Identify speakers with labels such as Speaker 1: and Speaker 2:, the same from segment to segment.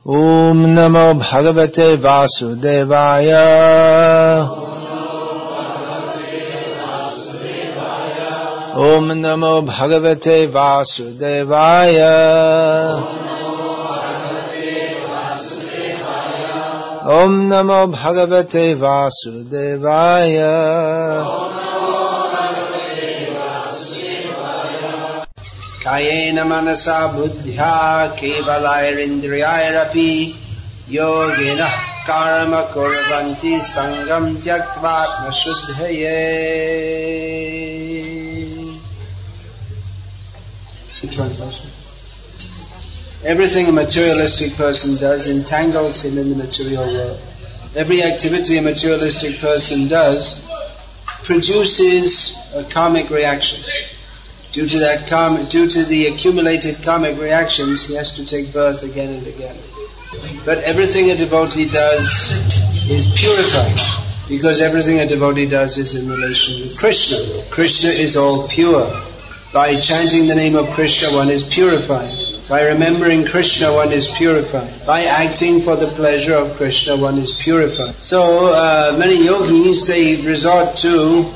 Speaker 1: Om Namo Bhagavate Vasudevaya. Om Namo Bhagavate Vasudevaya. Om Namo Bhagavate Vasudevaya. Kayena manasa buddhya kevalairindriyairapi yogena karma kurvanti sangam tyaktvatma shuddhaye. Translation. Everything a materialistic person does entangles him in the material world. Every activity a materialistic person does produces a karmic reaction. Due to the accumulated karmic reactions, he has to take birth again and again. But everything a devotee does is purified, because everything a devotee does is in relation with Krishna. Krishna is all pure. By chanting the name of Krishna, one is purified. By remembering Krishna, one is purified. By acting for the pleasure of Krishna, one is purified. So many yogis, they resort to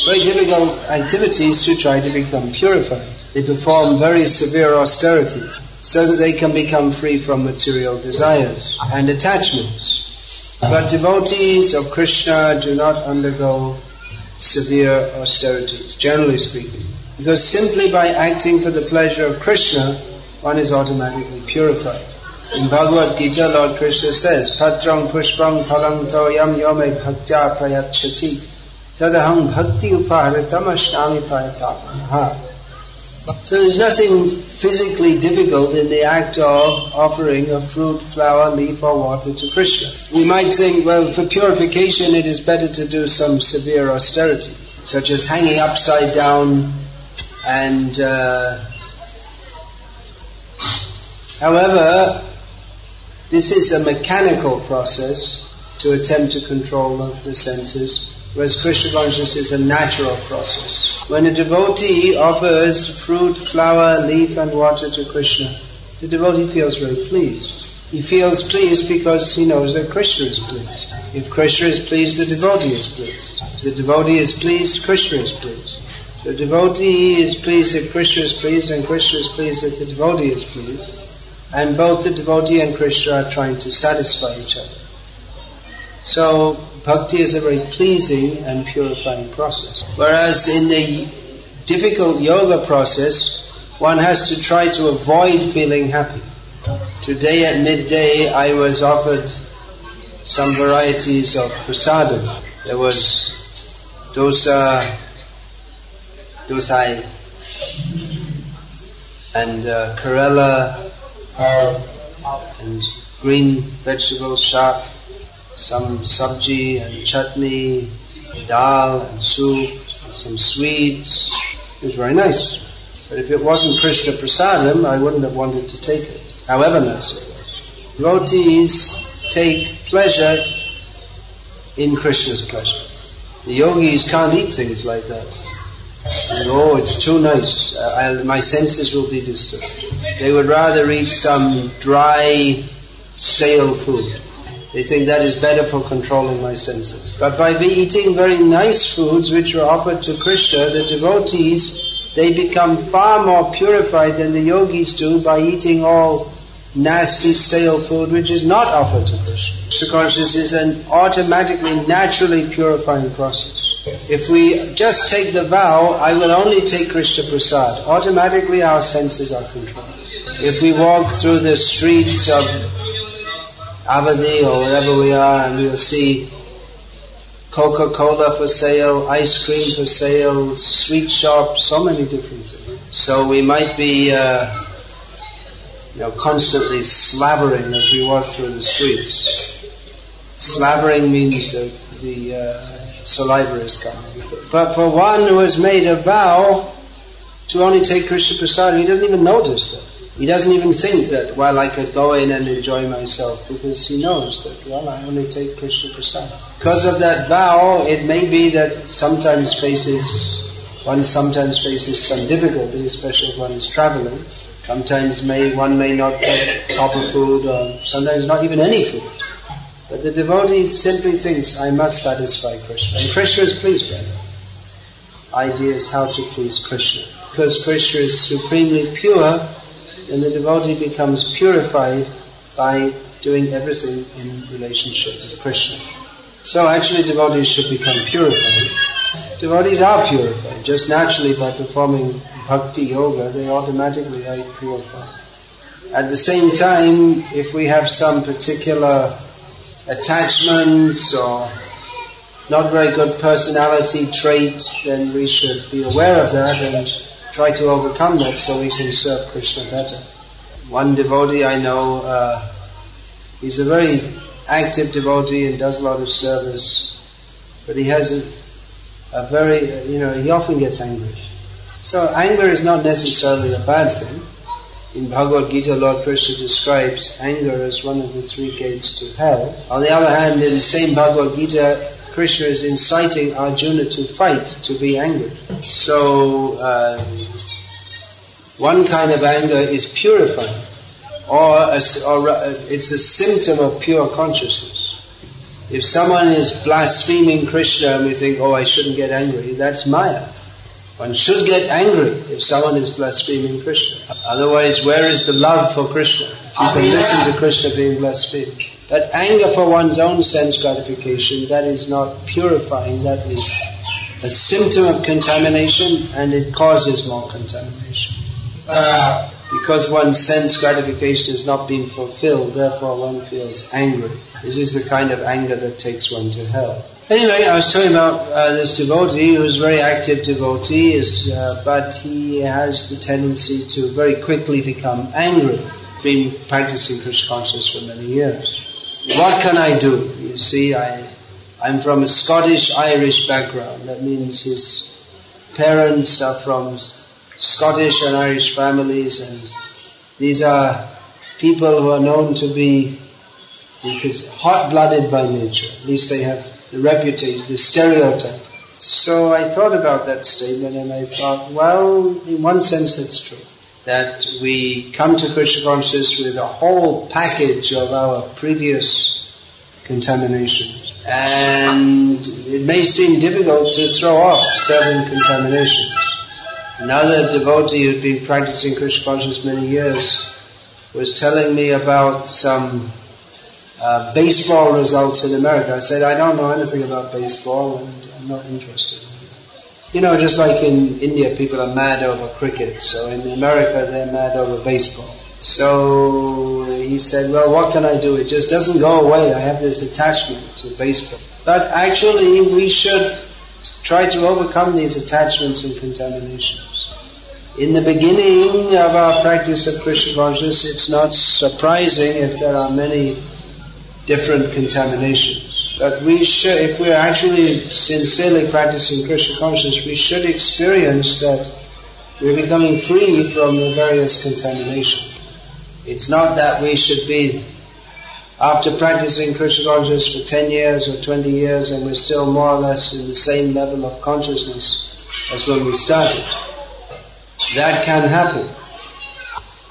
Speaker 1: very difficult activities to try to become purified. They perform very severe austerities so that they can become free from material desires and attachments. But devotees of Krishna do not undergo severe austerities, generally speaking, because simply by acting for the pleasure of Krishna, one is automatically purified. In Bhagavad-gita, Lord Krishna says, Patrang pushpang phalang toyam yome bhaktya prayachati tadaham bhakti upaharitam ashnami payatapanaha. So there's nothing physically difficult in the act of offering a fruit, flower, leaf or water to Krishna. We might think, well, for purification it is better to do some severe austerity, such as hanging upside down and however, this is a mechanical process to attempt to control the senses, whereas Krishna consciousness is a natural process. When a devotee offers fruit, flower, leaf and water to Krishna, the devotee feels very pleased. He feels pleased because he knows that Krishna is pleased. If Krishna is pleased, the devotee is pleased. If the devotee is pleased, Krishna is pleased. So the devotee is pleased if Krishna is pleased, and Krishna is pleased if the devotee is pleased. And both the devotee and Krishna are trying to satisfy each other. So bhakti is a very pleasing and purifying process. Whereas in the difficult yoga process, one has to try to avoid feeling happy. Today at midday I was offered some varieties of prasadam. There was dosa, dosai, and karela, and green vegetable shak, some sabji and chutney, dal and soup, and some sweets. It was very nice. But if it wasn't Krishna prasadam, I wouldn't have wanted to take it, however nice it was. Devotees take pleasure in Krishna's pleasure. The yogis can't eat things like that. And, oh, it's too nice, my senses will be disturbed. They would rather eat some dry, stale food. They think that is better for controlling my senses. But by eating very nice foods which are offered to Krishna, the devotees, they become far more purified than the yogis do by eating all nasty, stale food which is not offered to Krishna. Krishna consciousness is an automatically, naturally purifying process. If we just take the vow, I will only take Krishna prasad, automatically our senses are controlled. If we walk through the streets of Avadi or wherever we are, and we'll see Coca-Cola for sale, ice cream for sale, sweet shops, so many different things. So we might be constantly slavering as we walk through the streets. Slavering means that the saliva is coming. But for one who has made a vow to only take Krishna prasad, he doesn't even notice that. He doesn't even think that, well, I could go in and enjoy myself, because he knows that, well, I only take Krishna prasad. Because of that vow, it may be that sometimes faces one sometimes faces some difficulty, especially if one is traveling. Sometimes one may not get proper food, or sometimes not even any food. But the devotee simply thinks, I must satisfy Krishna. And Krishna is pleased by that. Idea is how to please Krishna. Because Krishna is supremely pure, then the devotee becomes purified by doing everything in relationship with Krishna. So actually devotees should become purified. Devotees are purified. Just naturally by performing Bhakti Yoga, they automatically are purified. At the same time, if we have some particular attachments or not very good personality trait, then we should be aware of that and try to overcome that so we can serve Krishna better. One devotee I know, he's a very active devotee and does a lot of service, but he has a very, he often gets angry. So anger is not necessarily a bad thing. In Bhagavad-gita, Lord Krishna describes anger as one of the 3 gates to hell. On the other hand, in the same Bhagavad-gita, Krishna is inciting Arjuna to fight, to be angry. So, one kind of anger is purifying, or it's a symptom of pure consciousness. If someone is blaspheming Krishna and we think, I shouldn't get angry, that's Maya. One should get angry if someone is blaspheming Krishna. Otherwise, where is the love for Krishna? If you can listen to Krishna being blasphemed. But anger for one's own sense gratification, that is not purifying, that is a symptom of contamination, and it causes more contamination. Because one's sense gratification has not been fulfilled, therefore one feels angry. This is the kind of anger that takes one to hell. Anyway, I was talking about this devotee who's a very active devotee, but he has the tendency to very quickly become angry. He's been practicing Krishna consciousness for many years. What can I do? You see, I'm from a Scottish-Irish background. That means his parents are from Scottish and Irish families, and these are people who are known to be hot-blooded by nature. At least they have the reputation, the stereotype. So I thought about that statement and I thought, well, in one sense that's true. That we come to Krishna consciousness with a whole package of our previous contaminations. And it may seem difficult to throw off certain contaminations. Another devotee who'd been practicing Krishna consciousness many years was telling me about some baseball results in America. I said, I don't know anything about baseball and I'm not interested in it. Just like in India, people are mad over cricket, so in America they're mad over baseball. So he said, well, what can I do? It just doesn't go away. I have this attachment to baseball. But actually we should try to overcome these attachments and contaminations. In the beginning of our practice of Krishna consciousness, it's not surprising if there are many different contaminations. But we should, if we're actually sincerely practicing Krishna consciousness, we should experience that we're becoming free from the various contaminations. It's not that we should be, after practicing Krishna consciousness for 10 years or 20 years, and we're still more or less in the same level of consciousness as when we started. That can happen.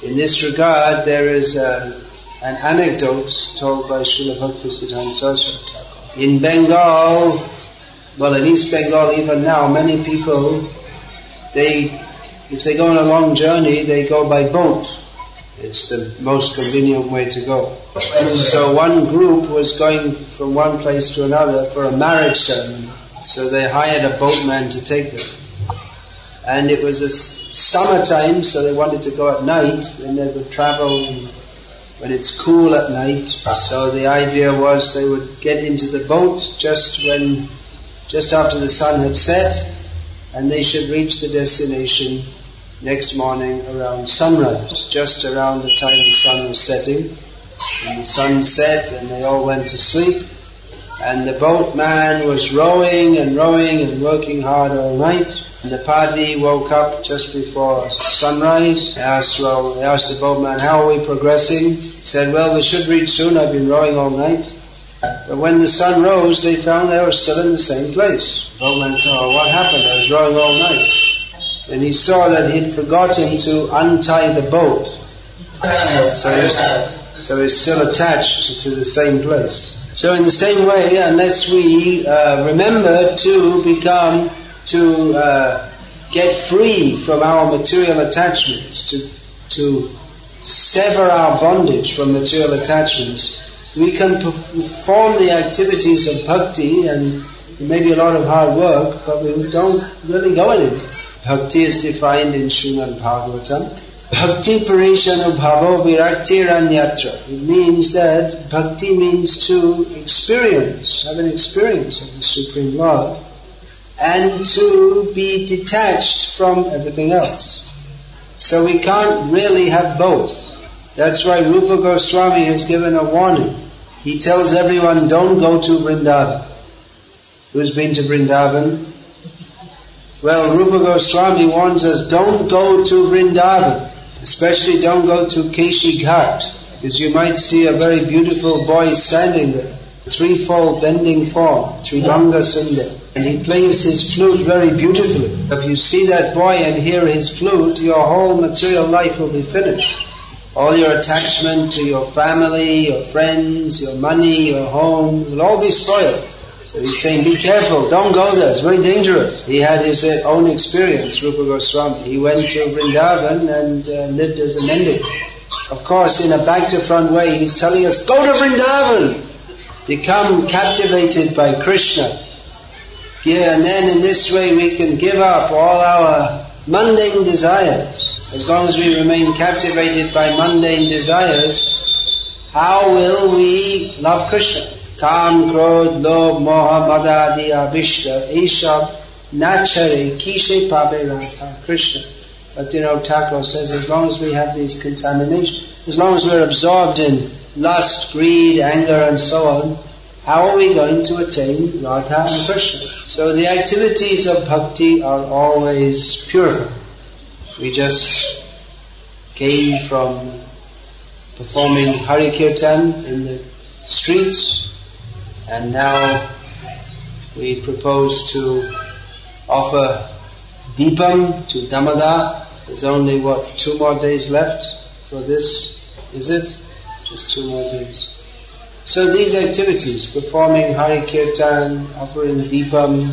Speaker 1: In this regard, there is an anecdote told by Srila Bhaktisiddhanta Saraswati Thakur. In Bengal, in East Bengal even now, many people, if they go on a long journey, they go by boat. It's the most convenient way to go. So one group was going from one place to another for a marriage ceremony. So they hired a boatman to take them. And it was a summertime, so they wanted to go at night, and they would travel when it's cool at night. So the idea was they would get into the boat just after the sun had set, and they should reach the destination next morning around sunrise, just around the time the sun was setting. And the sun set and they all went to sleep, and the boatman was rowing and working hard all night. And the party woke up just before sunrise. They asked the boatman, how are we progressing? He said, well, we should reach soon, I've been rowing all night. But when the sun rose, they found they were still in the same place. Bhagavan thought, what happened? I was rowing all night. And he saw that he'd forgotten to untie the boat. So he's still attached to the same place. So in the same way, unless we remember to get free from our material attachments, to sever our bondage from material attachments, we can perform the activities of bhakti, and it may be a lot of hard work, but we don't really go anywhere. Bhakti is defined in Srimad Bhagavatam. Bhakti parishanu bhavo viraktiranyatra. It means that bhakti means to experience, have an experience of the Supreme Lord, and to be detached from everything else. So we can't really have both. That's why Rupa Goswami has given a warning. He tells everyone, don't go to Vrindavan. Who's been to Vrindavan? Well, Rupa Goswami warns us, don't go to Vrindavan. Especially don't go to Keshi Ghat, because you might see a very beautiful boy standing there, threefold bending form, Tribanga Sundar, and he plays his flute very beautifully. If you see that boy and hear his flute, your whole material life will be finished. All your attachment to your family, your friends, your money, your home, will all be spoiled. So he's saying, be careful, don't go there, it's very dangerous. He had his own experience, Rupa Goswami. He went to Vrindavan and lived as a mendicant. Of course, in a back-to-front way, he's telling us, go to Vrindavan! Become captivated by Krishna. Yeah, and then in this way we can give up all our mundane desires. As long as we remain captivated by mundane desires, how will we love Krishna? Kam, Krodh, Lobh, Moha, Mada, Adi, Abhishta, Ishab, Nachare, Kishe, Pabe, Radha, Krishna. But Thakur says, as long as we have these contaminations, as long as we're absorbed in lust, greed, anger and so on, how are we going to attain Radha and Krishna? So the activities of bhakti are always purified. We just came from performing Hari Kirtan in the streets, and now we propose to offer Deepam to Damodar. There's only 2 more days left for this, is it? Just 2 more days. So these activities, performing Hari Kirtan, offering Deepam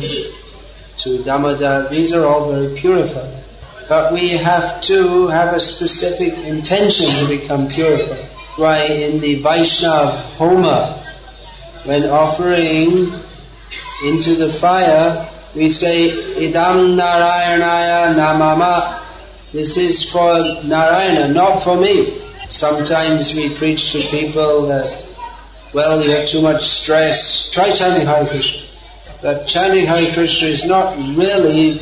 Speaker 1: to Damodar, these are all very purified. But we have to have a specific intention to become purified. Why in the Vaishnava Homa, when offering into the fire, we say, Idam Narayanaya Namama. This is for Narayana, not for me. Sometimes we preach to people that, well, you have too much stress, try chanting Hare Krishna. But chanting Hare Krishna is not really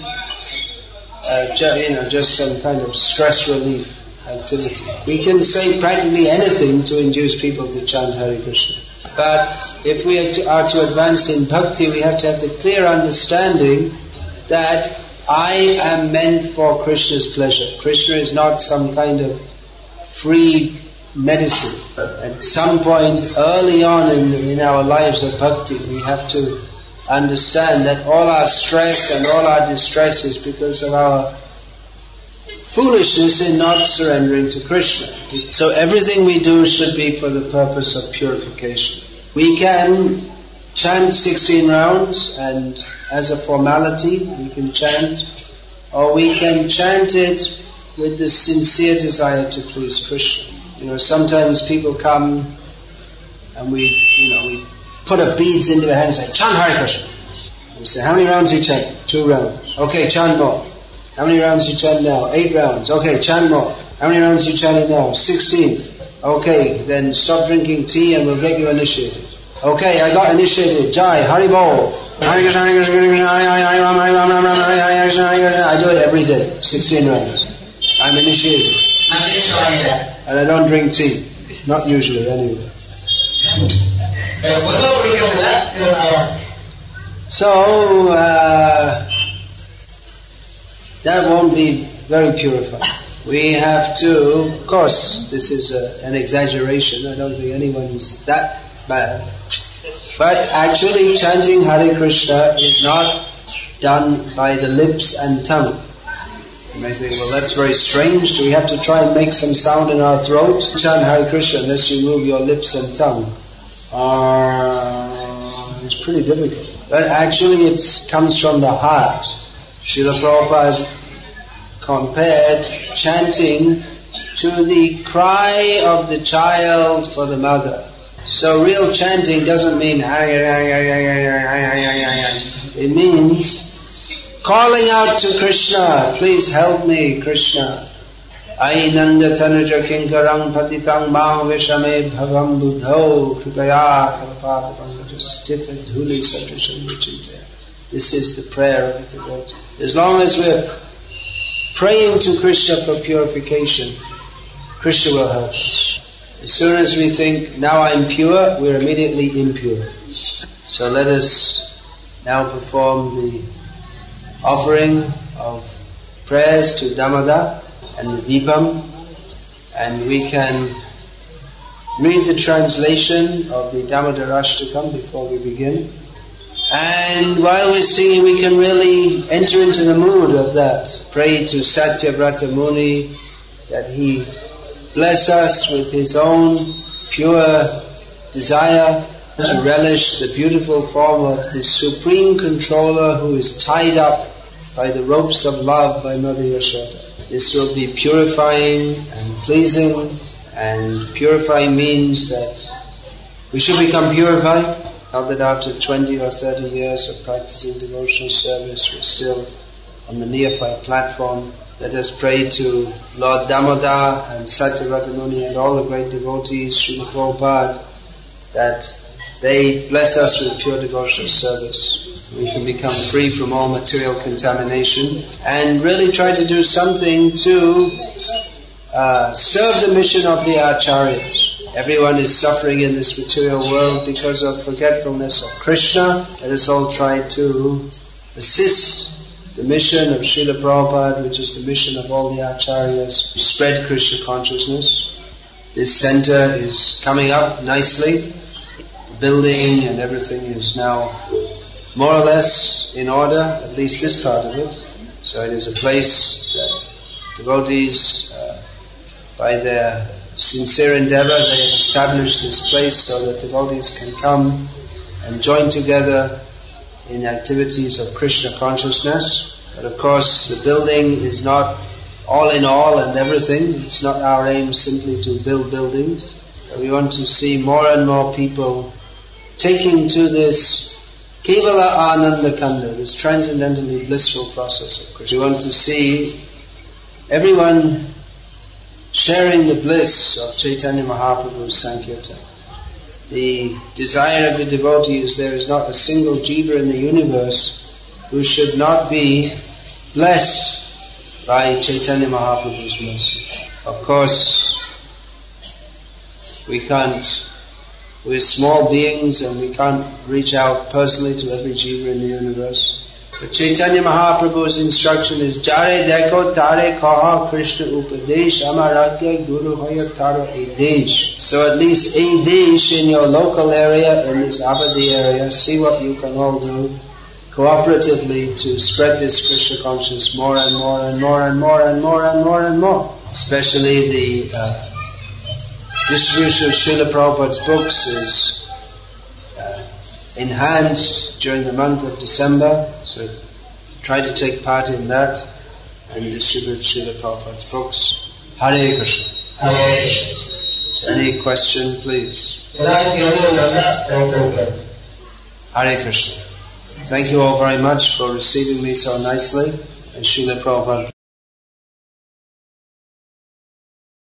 Speaker 1: just some kind of stress relief activity. We can say practically anything to induce people to chant Hare Krishna. But if we are to advance in bhakti, we have to have the clear understanding that I am meant for Krishna's pleasure. Krishna is not some kind of free medicine. At some point early on in our lives of bhakti, we have to understand that all our stress and all our distress is because of our foolishness in not surrendering to Krishna. So everything we do should be for the purpose of purification. We can chant 16 rounds and as a formality we can chant, or we can chant it with the sincere desire to please Krishna. Sometimes people come and we put up beads into their hands and say, chant Hare Krishna. We say, how many rounds do you chant? 2 rounds. Okay, chant more. How many rounds do you chant now? 8 rounds. Okay, chant more. How many rounds do you chant now? 16. Okay, then stop drinking tea and we'll get you initiated. Okay, I got initiated. Jai, Hari Bol. Hare Krishna, Hare Krishna, Hare Krishna, Hare Krishna. I do it every day. 16 rounds. I'm initiated. And I don't drink tea. Not usually, anyway. So, that won't be very purified. We have to, of course, this is an exaggeration. I don't think anyone's that bad. But actually chanting Hare Krishna is not done by the lips and tongue. You may say, well, that's very strange. Do we have to try and make some sound in our throat? Chant Hare Krishna unless you move your lips and tongue. It's pretty difficult. But actually it comes from the heart. Srila Prabhupada compared chanting to the cry of the child for the mother. So real chanting doesn't mean it means calling out to Krishna, please help me, Krishna. Ainanda tanuja kinkarang patitang mam vishame bhavam buddho kripaya kalpada panchastita dhuli satrisham vichinte. This is the prayer of the devotee. As long as we're praying to Krishna for purification, Krishna will help us. As soon as we think, now I'm pure, we're immediately impure. So let us now perform the offering of prayers to Damodar and the Deepam, and we can read the translation of the Damodar Ashtakam before we begin. And while we're singing, we can really enter into the mood of that. Pray to Satyavrata Muni that he bless us with his own pure desire to relish the beautiful form of the supreme controller who is tied up by the ropes of love by Mother Yashoda. This will be purifying and pleasing, and purifying means that we should become purified. Not that after 20 or 30 years of practicing devotional service we're still on the neophyte platform. Let us pray to Lord Damodar and Satyavrata Muni and all the great devotees, Srila Prabhupada, that they bless us with pure devotional service. We can become free from all material contamination and really try to do something to serve the mission of the Acharyas. Everyone is suffering in this material world because of forgetfulness of Krishna. Let us all try to assist the mission of Srila Prabhupada, which is the mission of all the Acharyas, to spread Krishna consciousness. This center is coming up nicely. The building and everything is now more or less in order, at least this part of it. So it is a place that devotees, by their sincere endeavor, they have established this place so that devotees can come and join together in activities of Krishna consciousness. But of course the building is not all in all and everything. It's not our aim simply to build buildings. But we want to see more and more people taking to this Kevala Ananda Kanda, this transcendentally blissful process of Krishna. We want to see everyone sharing the bliss of Chaitanya Mahaprabhu's Sankirtan. The desire of the devotee is there is not a single jiva in the universe who should not be blessed by Chaitanya Mahaprabhu's mercy. Of course, we're small beings and we can't reach out personally to every jiva in the universe. But Chaitanya Mahaprabhu's instruction is Jare Dekho Tare Kaha Krishna Upadesh Amaragya Guru Hoya Taro Edesh. So at least a desh in your local area, in this Avadi area, see what you can all do cooperatively to spread this Krishna consciousness more and more and more and more and more and more and more. Especially the distribution of Srila Prabhupada's books is enhanced during the month of December, so try to take part in that and distribute Srila Prabhupada's books. Hare Krishna.
Speaker 2: Hare Krishna.
Speaker 1: Any question, please? Hare Krishna. Thank you all very much for receiving me so nicely, and Srila Prabhupada